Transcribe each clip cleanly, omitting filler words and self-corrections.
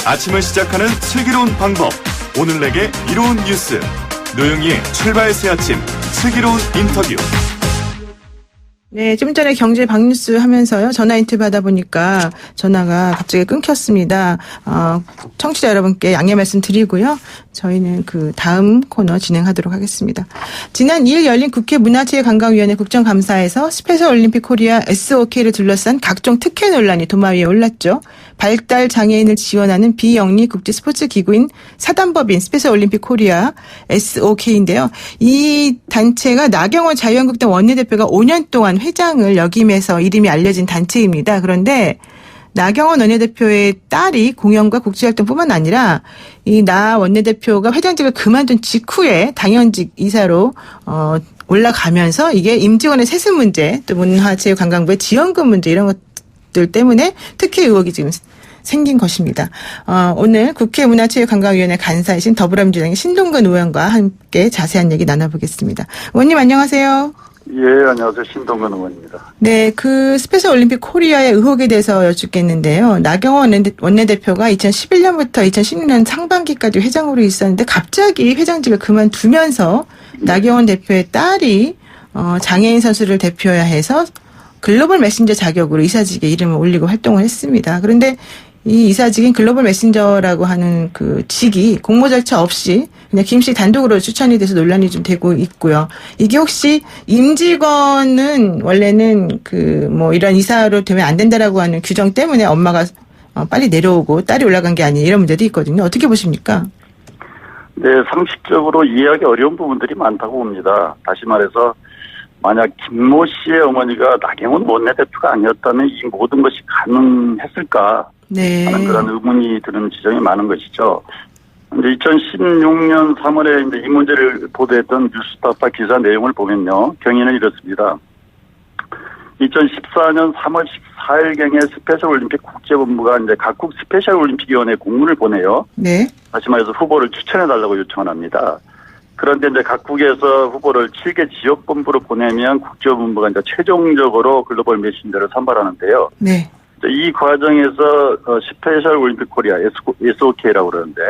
아침을 시작하는 슬기로운 방법. 오늘 내게 이로운 뉴스. 노영희의 출발 새 아침 슬기로운 인터뷰. 네, 좀 전에 경제 박뉴스 하면서요. 전화 인터뷰 하다 보니까 전화가 갑자기 끊겼습니다. 청취자 여러분께 양해 말씀 드리고요. 저희는 그 다음 코너 진행하도록 하겠습니다. 지난 2일 열린 국회 문화체육관광위원회 국정감사에서 스페셜 올림픽 코리아 SOK를 둘러싼 각종 특혜 논란이 도마 위에 올랐죠. 발달 장애인을 지원하는 비영리 국제 스포츠 기구인 사단법인 스페셜 올림픽 코리아 SOK인데요. 이 단체가 나경원 자유한국당 원내대표가 5년 동안 회장을 역임해서 이름이 알려진 단체입니다. 그런데 나경원 원내대표의 딸이 공연과 국제활동뿐만 아니라 이 나 원내대표가 회장직을 그만둔 직후에 당연직 이사로 올라가면서 이게 임직원의 세습 문제, 또 문화체육관광부의 지원금 문제 이런 것들 때문에 특혜 의혹이 지금 생긴 것입니다. 오늘 국회 문화체육관광위원회 간사이신 더불어민주당의 신동근 의원과 함께 자세한 얘기 나눠보겠습니다. 의원님 안녕하세요. 예, 안녕하세요. 신동근 의원입니다. 네, 그 스페셜 올림픽 코리아의 의혹에 대해서 여쭙겠는데요. 나경원 원내대표가 2011년부터 2016년 상반기까지 회장으로 있었는데 갑자기 회장직을 그만두면서 나경원 대표의 딸이 장애인 선수를 대표해야 해서 글로벌 메신저 자격으로 이사직에 이름을 올리고 활동을 했습니다. 그런데 이 이사직인 글로벌 메신저라고 하는 그 직이 공모 절차 없이 그냥 김씨 단독으로 추천이 돼서 논란이 좀 되고 있고요. 이게 혹시 임직원은 원래는 그 뭐 이런 이사로 되면 안 된다라고 하는 규정 때문에 엄마가 빨리 내려오고 딸이 올라간 게 아니냐 이런 문제도 있거든요. 어떻게 보십니까? 네, 상식적으로 이해하기 어려운 부분들이 많다고 봅니다. 다시 말해서 만약 김모 씨의 어머니가 나경원 원내대표가 아니었다면 이 모든 것이 가능했을까? 네. 하는 그런 의문이 드는 지점이 많은 것이죠. 이제 2016년 3월에 이제 이 문제를 보도했던 뉴스타파 기사 내용을 보면요. 경위는 이렇습니다. 2014년 3월 14일경에 스페셜 올림픽 국제본부가 이제 각국 스페셜 올림픽위원회 공문을 보내요. 네. 다시 말해서 후보를 추천해달라고 요청을 합니다. 그런데 이제 각국에서 후보를 7개 지역본부로 보내면 국제본부가 이제 최종적으로 글로벌 메신저를 선발하는데요. 네. 이 과정에서 스페셜 올림픽 코리아 SOK라고 그러는데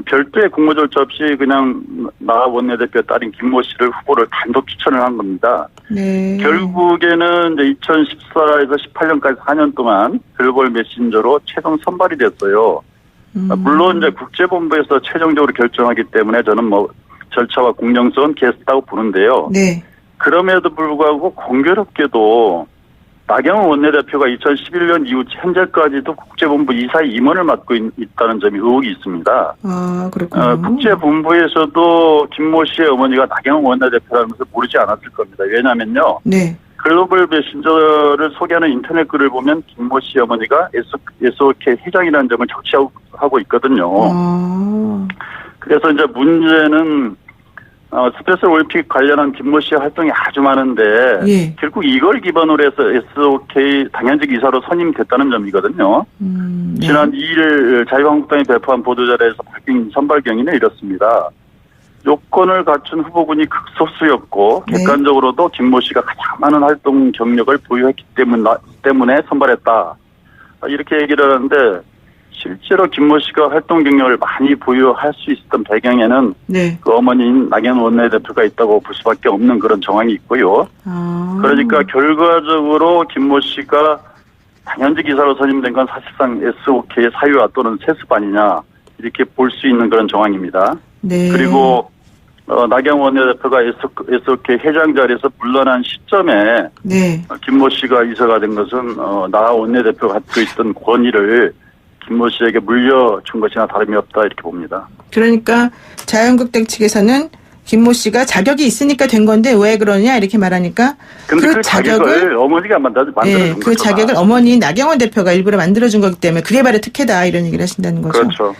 별도의 공모 절차 없이 그냥 나 원내대표의 딸인 김모 씨를 후보를 단독 추천을 한 겁니다. 네. 결국에는 이제 2014에서 18년까지 4년 동안 글로벌 메신저로 최종 선발이 됐어요. 물론 이제 국제본부에서 최종적으로 결정하기 때문에 저는 뭐 절차와 공정성은 개했다고 보는데요. 네. 그럼에도 불구하고 공교롭게도 나경원 원내대표가 2011년 이후 현재까지도 국제본부 이사 임원을 맡고 있다는 점이 의혹이 있습니다. 아, 그렇군요. 국제본부에서도 김모 씨의 어머니가 나경원 원내대표라는 것을 모르지 않았을 겁니다. 왜냐면요. 네. 글로벌 메신저를 소개하는 인터넷 글을 보면 김모 씨 어머니가 SOK 회장이라는 점을 적시하고 있거든요. 아. 그래서 이제 문제는 스페셜 올림픽 관련한 김모 씨의 활동이 아주 많은데 예. 결국 이걸 기반으로 해서 SOK 당연직 이사로 선임됐다는 점이거든요. 네. 지난 2일 자유한국당이 배포한 보도자료에서 밝힌 선발 경위는 이렇습니다. 요건을 갖춘 후보군이 극소수였고 네. 객관적으로도 김모 씨가 가장 많은 활동 경력을 보유했기 때문에 선발했다. 이렇게 얘기를 하는데 실제로 김모 씨가 활동 경력을 많이 보유할 수 있었던 배경에는 네. 그 어머니인 나경원 원내대표가 있다고 볼 수밖에 없는 그런 정황이 있고요. 아. 그러니까 결과적으로 김모 씨가 당연직 이사로 선임된 건 사실상 SOK의 사유화 또는 세습 아니냐 이렇게 볼 수 있는 그런 정황입니다. 네. 그리고 나경원 원내대표가 SOK 회장 자리에서 물러난 시점에 네. 김모 씨가 이사가 된 것은 나 원내대표가 갖고 있던 권위를 김모 씨에게 물려준 것이나 다름이 없다 이렇게 봅니다. 그러니까 자유한국당 측에서는 김모 씨가 자격이 있으니까 된 건데 왜 그러냐 이렇게 말하니까 그 자격을 어머니가 만들어준 네, 그 자격을 어머니인 나경원 대표가 일부러 만들어준 거기 때문에 그게 바로 특혜다 이런 얘기를 하신다는 거죠. 그렇죠.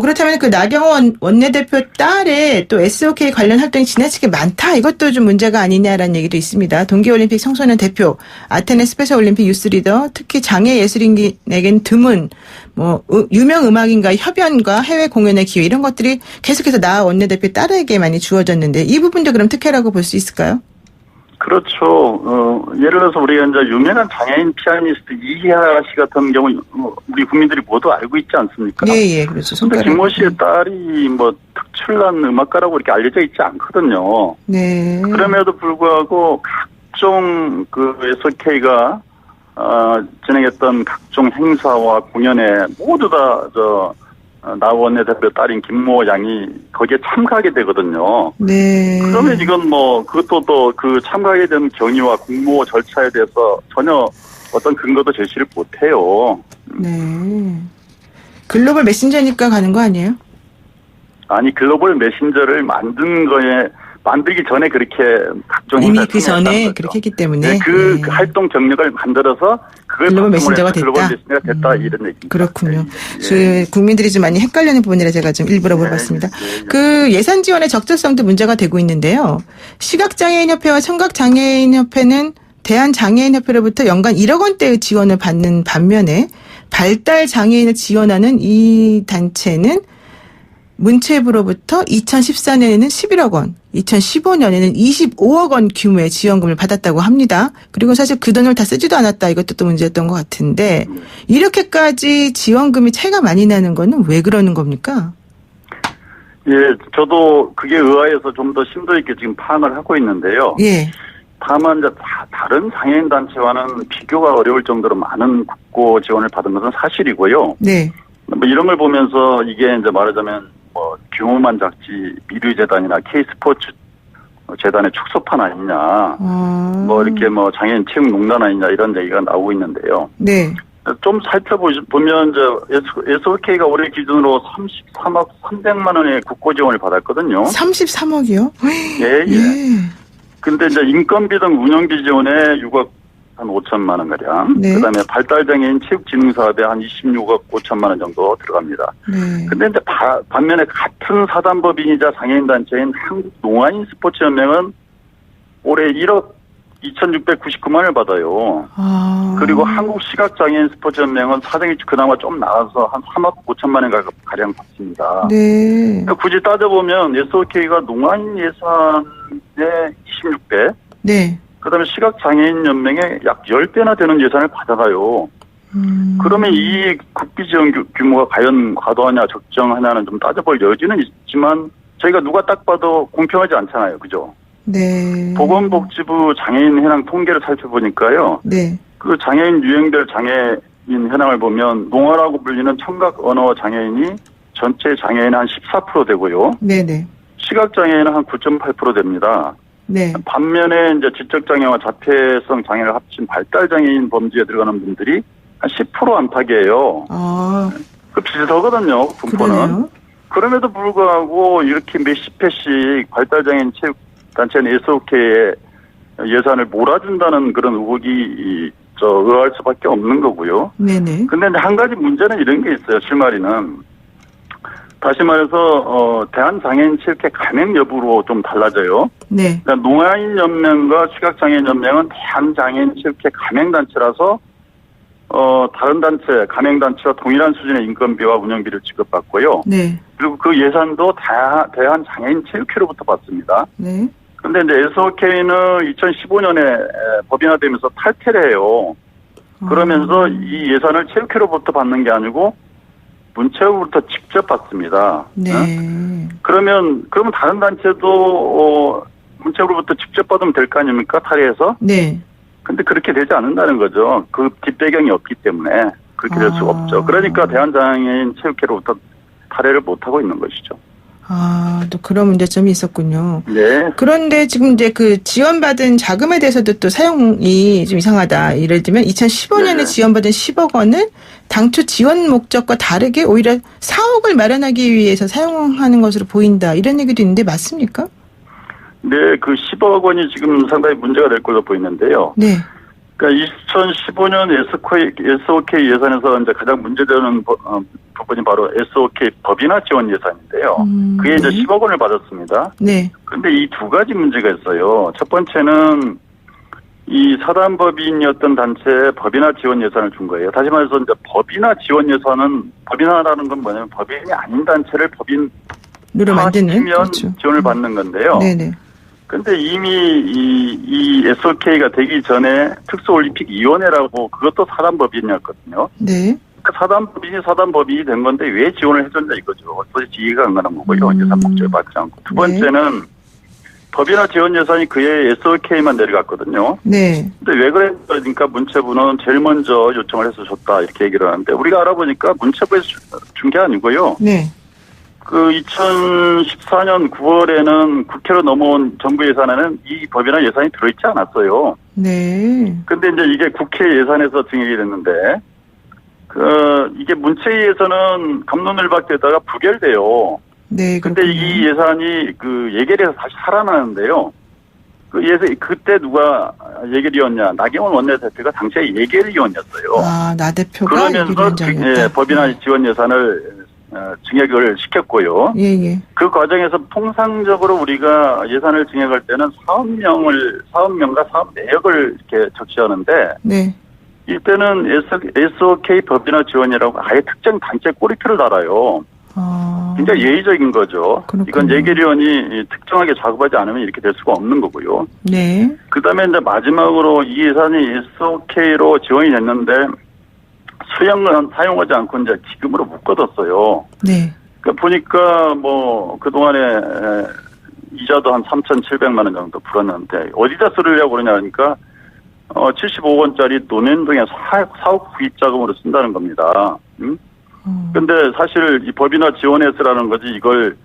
그렇다면 그 나경원 원내대표 딸의 또 SOK 관련 활동이 지나치게 많다 이것도 좀 문제가 아니냐라는 얘기도 있습니다. 동계올림픽 청소년 대표, 아테네 스페셜 올림픽 유스 리더, 특히 장애 예술인에겐 드문 뭐 유명 음악인과의 협연과 해외 공연의 기회 이런 것들이 계속해서 나 원내대표 딸에게 많이 주어졌는데 이 부분도 그럼 특혜라고 볼 수 있을까요? 그렇죠. 예를 들어서 우리가 이제 유명한 장애인 피아니스트 이희아 씨 같은 경우 우리 국민들이 모두 알고 있지 않습니까? 예, 그렇죠. 근데 김모 씨의 딸이 뭐 특출난 음악가라고 이렇게 알려져 있지 않거든요. 네. 그럼에도 불구하고 각종 그 SOK가 진행했던 각종 행사와 공연에 모두 다 나 원내대표 딸인 김모 양이 거기에 참가하게 되거든요. 네. 그러면 이건 뭐 그것도 또 그 참가하게 된 경위와 공모 절차에 대해서 전혀 어떤 근거도 제시를 못해요. 네. 글로벌 메신저니까 가는 거 아니에요? 아니 글로벌 메신저를 만들기 전에 그렇게 각종 이미 그 전에 그렇게 했기 때문에 네, 그 활동 경력을 만들어서 그걸 글로벌 메신저가 됐다. 글로벌 메신저가 됐다 이런 얘기입니다. 그렇군요. 예. 국민들이 좀 많이 헷갈리는 부분이라 제가 좀 일부러 물어봤습니다. 그 예산 지원의 적절성도 문제가 되고 있는데요. 시각장애인협회와 청각장애인협회는 대한장애인협회로부터 연간 1억 원대의 지원을 받는 반면에 발달장애인을 지원하는 이 단체는 문체부로부터 2014년에는 11억 원, 2015년에는 25억 원 규모의 지원금을 받았다고 합니다. 그리고 사실 그 돈을 다 쓰지도 않았다. 이것도 또 문제였던 것 같은데 이렇게까지 지원금이 차이가 많이 나는 거는 왜 그러는 겁니까? 예, 저도 그게 의아해서 좀 더 심도 있게 지금 파악을 하고 있는데요. 예. 다만 이제 다른 장애인 단체와는 비교가 어려울 정도로 많은 국고 지원을 받은 것은 사실이고요. 네. 뭐 이런 걸 보면서 이게 이제 말하자면 뭐 규모만 작지 미르재단이나 K스포츠 재단의 축소판 아니냐, 뭐 이렇게 뭐 장애인 체육농단 아니냐 이런 얘기가 나오고 있는데요. 네. 좀 살펴보면 이제 SOK가 올해 기준으로 33억 300만 원의 국고 지원을 받았거든요. 33억이요? 예. 근데 이제 인건비 등 운영비 지원에 6억 한 5천만 원 가량. 네. 그다음에 발달장애인 체육진흥사업에 한 26억 5천만 원 정도 들어갑니다. 네. 근데 이제 반면에 같은 사단법인이자 장애인 단체인 한국농아인 스포츠연맹은 올해 1억 2,699만 원을 받아요. 그리고 한국시각장애인 스포츠연맹은 사정이 그나마 좀 나아서 한 3억 5천만 원 가량 받습니다. 네. 굳이 따져보면 SOK가 농아인 예산의 26배, 네. 그다음에 시각장애인 연맹에 약 10배나 되는 예산을 받아가요. 그러면 이 국비 지원 규모가 과연 과도하냐 적정하냐는 좀 따져볼 여지는 있지만 저희가 누가 딱 봐도 공평하지 않잖아요. 그죠? 네. 보건복지부 장애인 현황 통계를 살펴보니까요. 네. 그 장애인 유형별 장애인 현황을 보면 농아라고 불리는 청각 언어 장애인이 전체 장애인의 한 14% 되고요. 네네. 시각장애인은 한 9.8% 됩니다. 네. 반면에 이제 지적장애와 자폐성 장애를 합친 발달장애인 범주에 들어가는 분들이 한 10% 안팎이에요. 그 비슷하거든요, 분포는. 그러네요. 그럼에도 불구하고 이렇게 몇십 회씩 발달장애인 체육단체는 SOK에 예산을 몰아준다는 그런 의혹이 의아할 수밖에 없는 거고요. 네네. 근데 이제 한 가지 문제는 이런 게 있어요, 실마리는. 다시 말해서 대한장애인 체육회 가맹 여부로 좀 달라져요. 네. 그러니까 농아인 연맹과 시각장애인 연맹은 대한장애인 체육회 가맹 단체라서 다른 단체 가맹 단체와 동일한 수준의 인건비와 운영비를 지급받고요. 네. 그리고 그 예산도 대한장애인 체육회로부터 받습니다. 네. 그런데 이제 SOK는 2015년에 법인화되면서 탈퇴를 해요. 그러면서 이 예산을 체육회로부터 받는 게 아니고 문체부부터 직접 받습니다. 네. 그러면 다른 단체도 문체부로부터 직접 받으면 될 거 아닙니까? 탈의해서? 네. 근데 그렇게 되지 않는다는 거죠. 그 뒷배경이 없기 때문에 그렇게 될 수가 없죠. 그러니까 대한장애인 체육회로부터 탈의를 못하고 있는 것이죠. 또 그런 문제점이 있었군요. 네. 그런데 지금 이제 그 지원받은 자금에 대해서도 또 사용이 좀 이상하다. 예를 들면 2015년에 네. 지원받은 10억 원은 당초 지원 목적과 다르게 오히려 사옥을 마련하기 위해서 사용하는 것으로 보인다. 이런 얘기도 있는데 맞습니까? 네, 그 10억 원이 지금 상당히 문제가 될 걸로 보이는데요. 네. 그러니까 2015년 SOK 예산에서 이제 가장 문제되는 부분이 바로 SOK 법인화 지원 예산인데요. 그게 이제 10억 원을 받았습니다. 네. 그런데 이 두 가지 문제가 있어요. 첫 번째는 이 사단법인이었던 단체에 법인화 지원 예산을 준 거예요. 다시 말해서 이제 법인화 지원 예산은 법인화라는 건 뭐냐면 법인이 아닌 단체를 법인화 만드는 시키면 그렇죠. 지원을 받는 건데요. 네네. 근데 이미 이 SOK가 되기 전에 특수올림픽위원회라고 그것도 사단법인이었거든요. 네. 그 사단법인이 된 건데 왜 지원을 해줬냐 이거죠. 도대체 이해가 안 가는 거고요. 예산 목적을 받지 않고. 두 번째는 법인화 지원 예산이 그의 SOK만 내려갔거든요. 네. 근데 왜 그러니까 문체부는 제일 먼저 요청을 해서 줬다 이렇게 얘기를 하는데 우리가 알아보니까 문체부에서 준 게 아니고요. 네. 그 2014년 9월에는 국회로 넘어온 정부 예산에는 이 법인화 예산이 들어있지 않았어요. 네. 근데 이제 이게 국회 예산에서 증액이 됐는데, 이게 문체위에서는 갑론을박되다가 부결돼요. 네. 근데 이 예산이 예결에서 다시 살아나는데요. 그때 누가 예결위원이냐? 나경원 원내대표가 당시에 예결위원이었어요. 아, 나 대표가 그러면서 법인화 지원 예산을 증액을 시켰고요. 예. 그 과정에서 통상적으로 우리가 예산을 증액할 때는 사업명과 사업 내역을 이렇게 적시하는데, 네. 이때는 SOK 법인화 지원이라고 아예 특정 단체 꼬리표를 달아요. 굉장히 예의적인 거죠. 그렇군요. 이건 예결위원이 특정하게 작업하지 않으면 이렇게 될 수가 없는 거고요. 네. 그 다음에 이제 마지막으로 이 예산이 SOK로 지원이 됐는데 수령은 사용하지 않고 이제 기금으로 묶어뒀어요. 네. 그러니까 보니까 그동안에 이자도 한 3,700만 원 정도 불었는데 어디다 쓰려고 그러냐 하니까 75원짜리 노년동의 사업 구입 자금으로 쓴다는 겁니다. 근데 사실 이 법인화 지원에 쓰라는 거지 이걸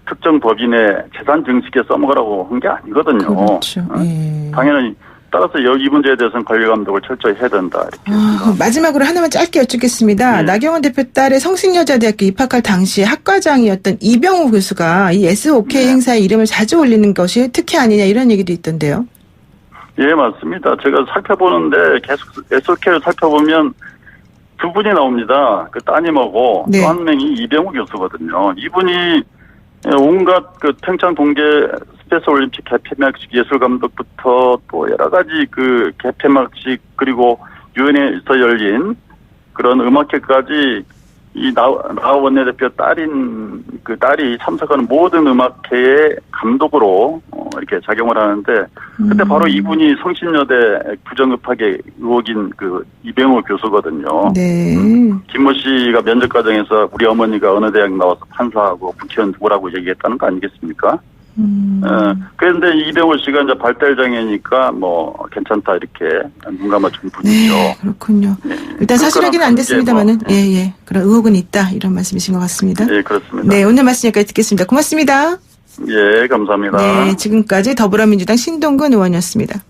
특정 법인의 재산 증식에 써먹으라고 한 게 아니거든요. 그렇죠. 예. 당연히 따라서 이 문제에 대해서는 관리 감독을 철저히 해야 된다. 이렇게 마지막으로 하나만 짧게 여쭙겠습니다. 나경원 대표 딸의 성신여자대학교 입학할 당시에 학과장이었던 이병우 교수가 이 SOK 행사에 이름을 자주 올리는 것이 특혜 아니냐 이런 얘기도 있던데요. 예, 맞습니다. 제가 살펴보는데 계속 SOK를 살펴보면 두 분이 나옵니다. 그 따님하고 네. 또 한 명이 이병우 교수거든요. 이분이 온갖 평창 동계 스페셜 올림픽 개폐막식 예술감독부터 또 여러 가지 개폐막식 그리고 유엔에서 열린 그런 음악회까지 이 나 원내대표 딸이 참석하는 모든 음악회의 감독으로 이렇게 작용을 하는데 근데 바로 이분이 성신여대 부정급하게 의혹인 이병우 교수거든요. 네. 김모 씨가 면접 과정에서 우리 어머니가 어느 대학 나와서 판사하고 국회의원 누구라고 얘기했다는 거 아니겠습니까? 그런데 이병우 씨가 이제 발달장애니까 괜찮다 이렇게 눈 감아준 분이죠. 네, 그렇군요. 네. 일단 사실 확인은 안 됐습니다만은 예. 그런 의혹은 있다 이런 말씀이신 것 같습니다. 네, 그렇습니다. 네, 오늘 말씀 여기까지 듣겠습니다. 고맙습니다. 예, 감사합니다. 네, 지금까지 더불어민주당 신동근 의원이었습니다.